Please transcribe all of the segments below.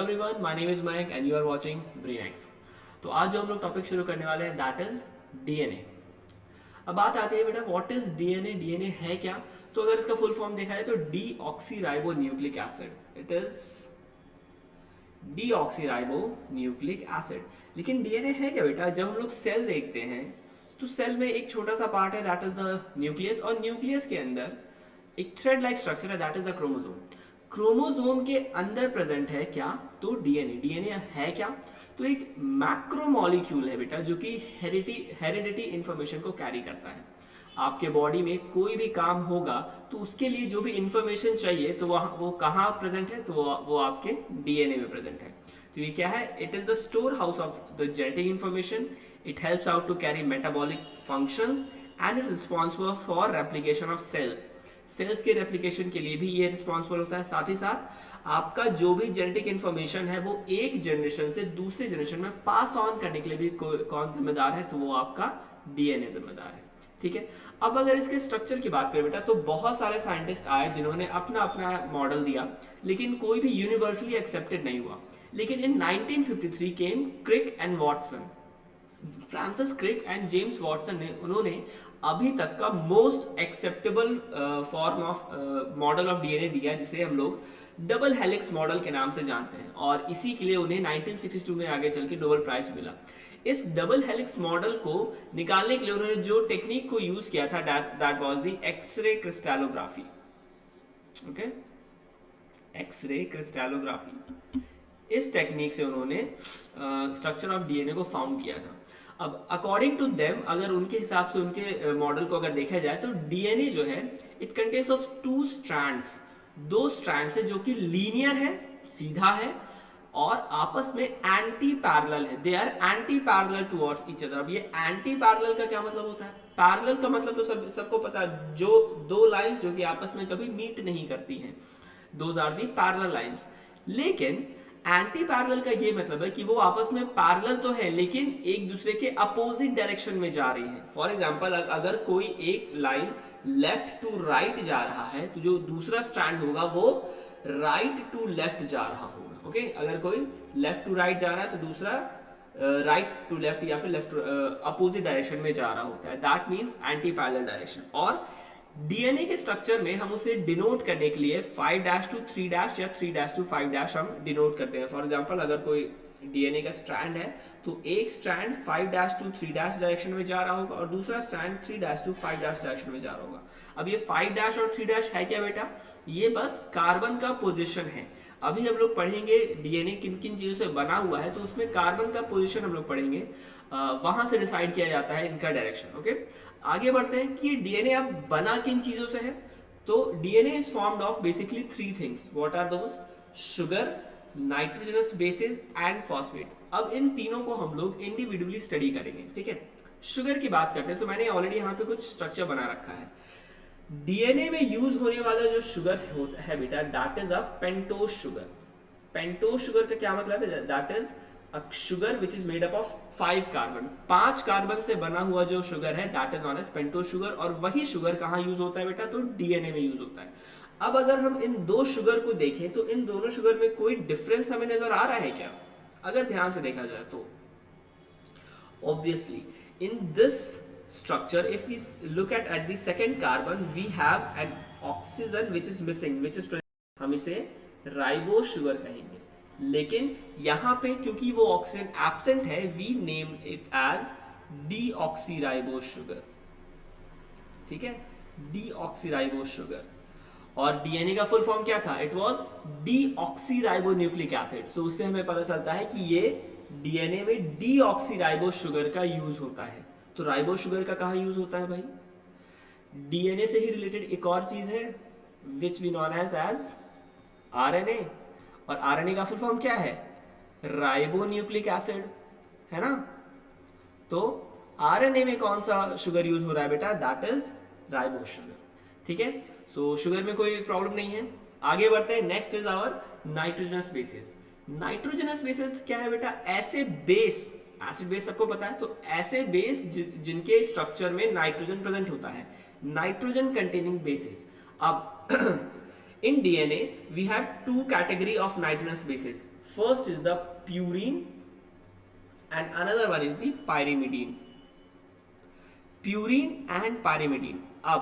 Everyone, my name is Mayank and you are watching BrainX. तो आज जो हम लोग टॉपिक शुरू करने वाले हैं दैट इज डीएनए। अब बात आती है बेटा व्हाट इज डीएनए, डीएनए है क्या। तो अगर इसका फुल फॉर्म देखा जाए तो deoxy nucleic acid, it is nucleic acid. लेकिन डीएनए है क्या बेटा? जब हम लोग सेल देखते हैं तो सेल में एक छोटा सा पार्ट है दैट इज द न्यूक्लियस, और न्यूक्लियस के अंदर एक थ्रेड लाइक स्ट्रक्चर है that is the chromosome. Chromosome के अंदर प्रेजेंट है क्या? तो डीएनए। डीएनए है क्या? तो एक मैक्रोमोलिक्यूल है बेटा जो कि हेरिडिटी इंफॉर्मेशन को कैरी करता है। आपके बॉडी में कोई भी काम होगा तो उसके लिए जो भी इंफॉर्मेशन चाहिए तो वो कहाँ प्रेजेंट है? तो वो आपके डीएनए में प्रेजेंट है। तो ये क्या है? It is the store house of the genetic information. It helps out to carry metabolic functions and is responsible for replication of cells. Cells के रेप्लिकेशन के लिए भी ये रिस्पॉन्सिबल होता है। साथ ही साथ आपका जो भी जेनेटिक इंफॉर्मेशन है वो एक जनरेशन से दूसरे जनरेशन में पास ऑन करने के लिए भी कौन जिम्मेदार है? तो वो आपका डीएनए जिम्मेदार है। ठीक है। अब अगर इसके स्ट्रक्चर की बात करें बेटा तो बहुत सारे साइंटिस्ट आए जिन्होंने अपना अपना मॉडल दिया, लेकिन कोई भी यूनिवर्सली एक्सेप्टेड नहीं हुआ। लेकिन in 1953 came Crick and Watson. Francis Crick and James Watson ने उन्होंने अभी तक का most acceptable form of model of DNA दिया, जिसे हम लोग डबल हेलिक्स मॉडल के नाम से जानते हैं, और इसी के लिए उन्हें 1962 में आगे चल के नोबेल प्राइज मिला। इस डबल हेलिक्स मॉडल को निकालने के लिए उन्होंने जो टेक्निक को यूज किया था that was the X-ray crystallography. Okay, X-ray crystallography. इस टेक्निक से उन्होंने स्ट्रक्चर ऑफ डीएनए को फाउंड किया था। अब अकॉर्डिंग टू देम, अगर उनके हिसाब से उनके मॉडल को अगर देखा जाए तो डीएनए जो है it contains of two strands, दो स्ट्रैंड्स है जो कि लीनियर है, सीधा है, और आपस में एंटी पैरेलल है। They are anti parallel towards each other. अब ये एंटी पैरेलल का क्या मतलब होता है? पैरेलल का मतलब तो सबको पता है, जो दो लाइन जो कि आपस में कभी मीट नहीं करती हैं, those are the parallel lines. लेकिन एंटी पैरेलल का ये मतलब है कि वो आपस में पैरेलल तो है लेकिन एक दूसरे के अपोजिट डायरेक्शन में जा रही है। फॉर एग्जांपल, अगर कोई एक लाइन लेफ्ट टू राइट जा रहा है तो जो दूसरा स्ट्रैंड होगा वो राइट टू लेफ्ट जा रहा होगा। ओके, अगर कोई लेफ्ट टू राइट जा रहा है तो दूसरा राइट टू लेफ्ट या फिर लेफ्ट अपोजिट डायरेक्शन में जा रहा होता है। That means anti parallel direction. और डीएनए के स्ट्रक्चर में हम उसे डिनोट करने के लिए 5' to 3' या 3' to 5' हम डिनोट करते हैं। फॉर एग्जांपल, अगर कोई डीएनए का स्ट्रैंड है तो एक स्ट्रैंड 5' to 3' डायरेक्शन में जा रहा होगा और दूसरा स्ट्रैंड 3' to 5' डायरेक्शन में जा रहा होगा। अब ये 5' और 3' है क्या बेटा? ये बस कार्बन का पोजीशन है। अभी हम लोग पढ़ेंगे डीएनए किन किन चीजों से बना हुआ है, तो उसमें कार्बन का पोजीशन हम लोग पढ़ेंगे, वहां से डिसाइड किया जाता है इनका डायरेक्शन। ओके, आगे बढ़ते हैं कि डीएनए अब बना किन चीजों से है। तो DNA is formed of basically three things. What are those? Sugar, nitrogenous bases and phosphate. अब इन तीनों को हम लोग इंडिविजुअली स्टडी करेंगे। ठीक है, शुगर की बात करते हैं तो मैंने ऑलरेडी यहाँ पे कुछ स्ट्रक्चर बना रखा है। डीएनए में यूज होने वाला जो शुगर होता है बेटा that is a pentose sugar. Pentose sugar का क्या मतलब है? That is a sugar which is made up of 5 carbon. 5 carbon से बना हुआ जो शुगर है that is known as pentose sugar. और वही शुगर कहाँ यूज होता है बेटा? तो डीएनए में यूज होता है। अब अगर हम इन दो शुगर को देखें तो इन दोनों शुगर में कोई डिफरेंस हमें नजर आ रहा है क्या? अगर ध्यान से देखा जाए तो obviously in this structure, if we look at the second carbon, we have an oxygen which is missing, which is present. हम इसे राइबोज शुगर कहेंगे। लेकिन यहाँ पे क्योंकि वो ऑक्सीजन एब्सेंट है, we name it as deoxyribose sugar. ठीक है, डीऑक्सीराइबोज शुगर। और डीएनए का फुल फॉर्म क्या था? It was deoxyribonucleic acid. So उससे हमें पता चलता है कि ये डीएनए में डीऑक्सीराइबोज शुगर का यूज होता है। तो राइबोज शुगर का कहाँ यूज होता है भाई? डीएनए से ही रिलेटेड एक और चीज है which we known as RNA. और आरएनए का फुल फॉर्म क्या है? राइबोन्यूक्लिक एसिड, है ना? तो आरएनए में कौन सा शुगर यूज हो रहा है बेटा? That is ribose sugar. ठीक है, सो शुगर में कोई प्रॉब्लम नहीं है। आगे बढ़ते हैं। Next is our nitrogenous bases. Nitrogenous bases क्या है बेटा? ऐसे बेस, एसिड बेस सबको पता है, तो ऐसे बेस जिनके स्ट्रक्चर में नाइट्रोजन प्रेजेंट होता है, नाइट्रोजन कंटेनिंग बेसिस। अब in DNA we have two category of nitrogenous bases. First is the purine and another one is the pyrimidine. Purine and pyrimidine. अब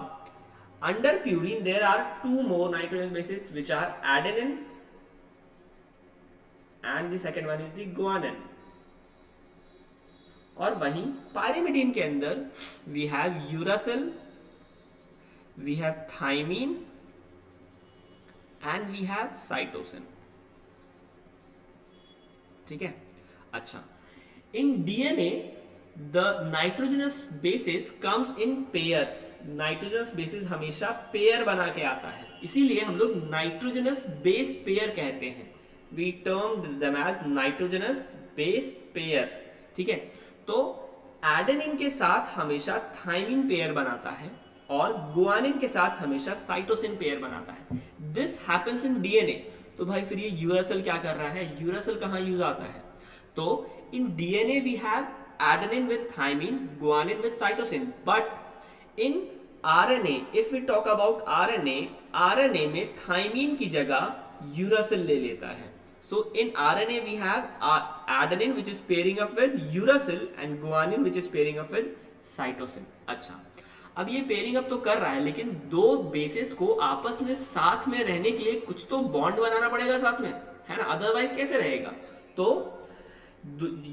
under purine there are two more nitrogenous bases which are adenine and the second one is the guanine. और वहीं pyrimidine के अंदर we have uracil, we have thymine and we have cytosine. ठीक है, अच्छा, in DNA the nitrogenous bases comes in pairs. nitrogenous bases हमेशा pair बना के आता है, इसीलिए हम लोग nitrogenous base pair कहते हैं. we term them as nitrogenous base pairs. ठीक है, तो एडेनिन के साथ हमेशा थाइमिन पेयर बनाता है और गुआनिन के साथ हमेशा साइटोसिन पेयर बनाता है. This happens in DNA. तो भाई फिर ये यूरासिल क्या कर रहा है, यूरासिल कहाँ यूज आता है? तो in DNA we have adenine with thymine, guanine with cytosine, but in RNA, if we talk about RNA में thymine की जगह uracil ले लेता है. So in RNA we have adenine which is pairing up with uracil and guanine which is pairing up with cytosine. अच्छा, अब ये pairing up तो कर रहा है, लेकिन दो बेसिस को आपस में साथ में रहने के लिए कुछ तो बॉन्ड बनाना पड़ेगा साथ में, है ना, अदरवाइज कैसे रहेगा? तो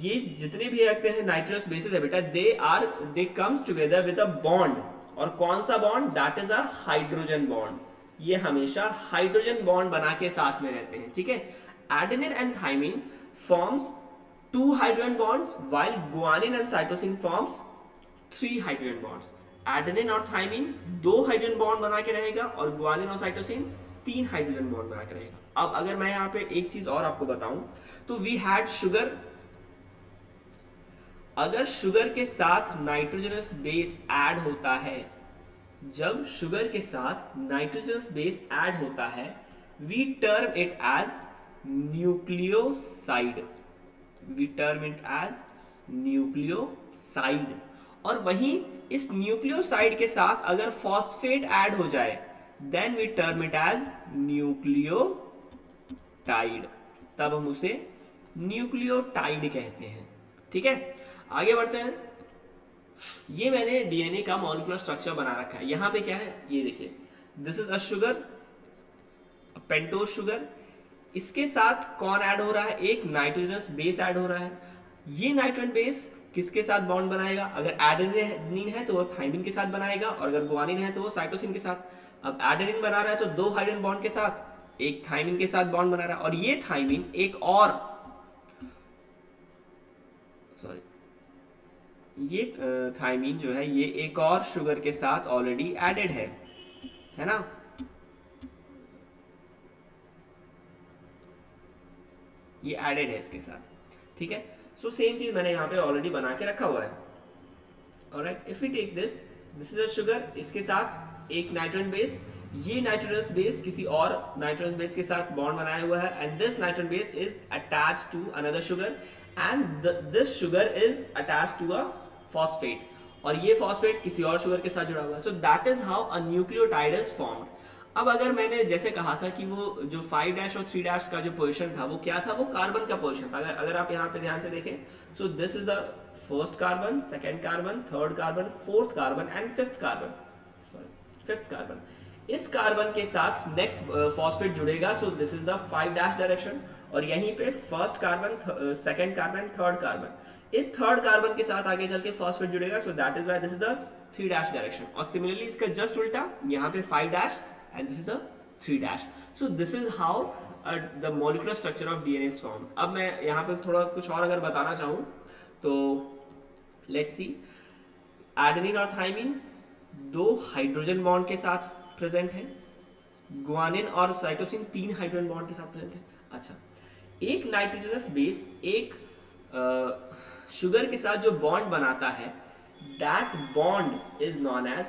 ये जितने भी रखते हैं नाइट्रोजनस बेसिस है बेटा, they comes together with a bond. और कौन सा bond? That is a hydrogen bond. ये हमेशा हाइड्रोजन बॉन्ड बना के साथ में रहते हैं. ठीक है, adenine and thymine forms 2 hydrogen bonds while guanine and cytosine forms 3 hydrogen bonds. Adenine और थाइमिन 2 हाइड्रोजन बॉन्ड बना के रहेगा और गुआनिन और साइटोसिन 3 हाइड्रोजन बॉन्ड बना के रहेगा. अब अगर मैं यहाँ पे एक चीज और आपको बताऊं, तो वी हैड शुगर. अगर शुगर के साथ नाइट्रोजनस बेस ऐड होता है, जब शुगर के साथ नाइट्रोजनस बेस ऐड होता है, we term it as nucleoside. We term it as nucleoside. और वहीं इस न्यूक्लियोसाइड के साथ अगर फॉस्फेट ऐड हो जाए, then we term it as nucleotide. तब हम उसे न्यूक्लियोटाइड कहते हैं. ठीक है, आगे बढ़ते हैं. ये मैंने डीएनए का मॉलिक्यूलर स्ट्रक्चर बना रखा है. यहां पे क्या है ये देखिए, this is a sugar, pentose sugar. इसके साथ कौन ऐड हो रहा है? एक नाइट्रोजनस बेस ऐड हो रहा है. ये नाइट्रोजन बेस किसके साथ बॉन्ड बनाएगा? अगर एडेनिन है तो वो थाइमिन के साथ बनाएगा, और अगर गुआनिन है तो वो साइटोसिन के साथ. अब एडेनिन बना रहा है तो 2 हाइड्रोजन बॉन्ड के साथ, एक थाइमिन के साथ बॉन्ड बना रहा है, और ये थाइमिन एक और ये थाइमिन जो है ये एक और शुगर के साथ ऑलरेडी एडेड है ना. ये एडेड है इसके साथ. ठीक है, सो सेम चीज मैंने यहाँ पे ऑलरेडी बना के रखा हुआ है. Alright, if we take this is a sugar, इसके साथ एक नाइट्रोजन बेस. ये नाइट्रोजनस बेस किसी और नाइट्रोजनस बेस के साथ बॉन्ड बनाया हुआ है, and this nitrogen base is attached to another sugar, and this sugar is attached to a phosphate, और ये फॉस्फेट किसी और शुगर के साथ जुड़ा हुआ है. So that is how a nucleotide is formed. अब अगर मैंने जैसे कहा था कि वो जो 5' और 3' का जो पोजीशन था वो क्या था? वो कार्बन का पोजीशन था. अगर आप यहाँ पे ध्यान से देखें, सो this is the first carbon, second carbon, third carbon, fourth carbon and fifth carbon. इस कार्बन के साथ नेक्स्ट फॉस्फेट जुड़ेगा, सो दिस इज द 5' डायरेक्शन, और यहीं पे first carbon, second carbon, third carbon. इस थर्ड कार्बन के साथ आगे चल के फॉस्फेट जुड़ेगा, so that is why this is the 3' direction. और सिमिलरली इसका जस्ट उल्टा, यहाँ पे 5' and this is the 3'. So this is how the molecular structure of DNA is formed. अब मैं यहाँ पे थोड़ा कुछ और अगर बताना चाहूँ तो let's see. एडेनिन और थाइमिन 2 हाइड्रोजन बॉन्ड के साथ प्रेजेंट है. गुआनिन और साइटोसिन 3 हाइड्रोजन बॉन्ड के साथ प्रेजेंट है. अच्छा, एक नाइट्रोजनस बेस एक शुगर के साथ जो बॉन्ड बनाता है, that bond is known as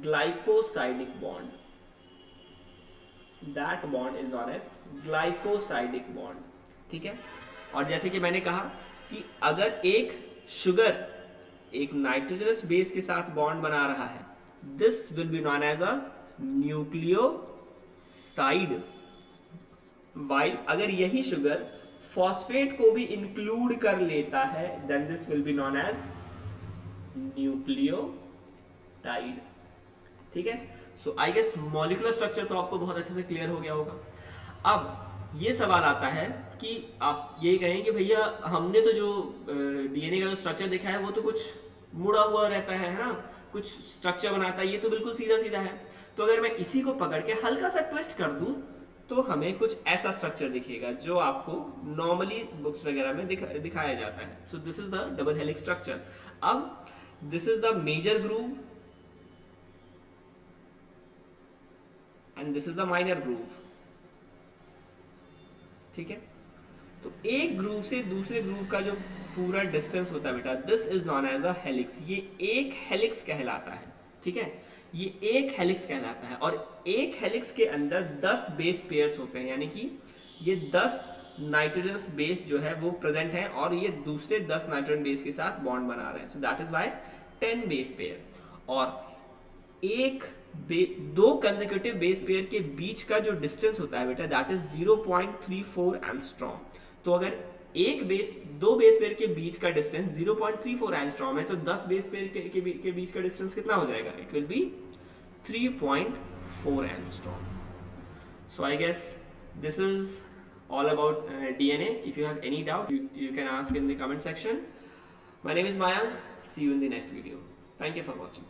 glycosidic bond. That bond is known as glycosidic bond. ठीक है, और जैसे कि मैंने कहा कि अगर एक शुगर एक नाइट्रोजनस बेस के साथ बॉन्ड बना रहा है, this will be known as a nucleoside. While अगर यही शुगर फॉस्फेट को भी इंक्लूड कर लेता है, then this will be known as nucleotide. ठीक है, so I guess molecular structure तो आपको बहुत अच्छे से क्लियर हो गया होगा। अब ये सवाल आता है कि आप ये कहें कि भैया हमने तो जो डीएनए का जो स्ट्रक्चर देखा है वो तो कुछ मुड़ा हुआ रहता है ना, कुछ स्ट्रक्चर बनाता है, ये तो बिल्कुल सीधा सीधा है। तो अगर मैं इसी को पकड़ के हल्का सा ट्विस्ट कर दूं तो हमें कुछ ऐसा स्ट्रक्चर दिखेगा जो आपको नॉर्मली बुक्स वगैरह में दिखाया जाता है। So this is the double helix structure. अब this is the major groove and this is the minor groove. ठीक है, तो एक ग्रूव से दूसरे ग्रूव का जो पूरा डिस्टेंस होता है बेटा, this is known as a helix. ये एक हेलिक्स कहलाता है। ठीक है, ये एक हेलिक्स कहलाता है और एक हेलिक्स के अंदर 10 बेस पेयर्स होते हैं, यानी कि ये 10 नाइट्रोजन बेस जो है वो प्रेजेंट है और ये दूसरे 10 नाइट्रोजन बेस के साथ बॉन्ड बना रहे हैं। So that is why 10 base pair. और दो कंसेक्यूटिव बेस पेयर के बीच का जो डिस्टेंस होता है बेटा, दैट इज 0.34 एंगस्ट्रॉम। तो अगर दो बेस पेयर के बीच का डिस्टेंस 0.34 एंगस्ट्रॉम है तो 10 बेस पेयर के बीच का डिस्टेंस कितना हो जाएगा? It will be 3.4 angstrom. So I guess this is all about DNA. If you have any doubt, you can ask in the comment section. My name is Mayank. See you in the next video. Thank you for watching.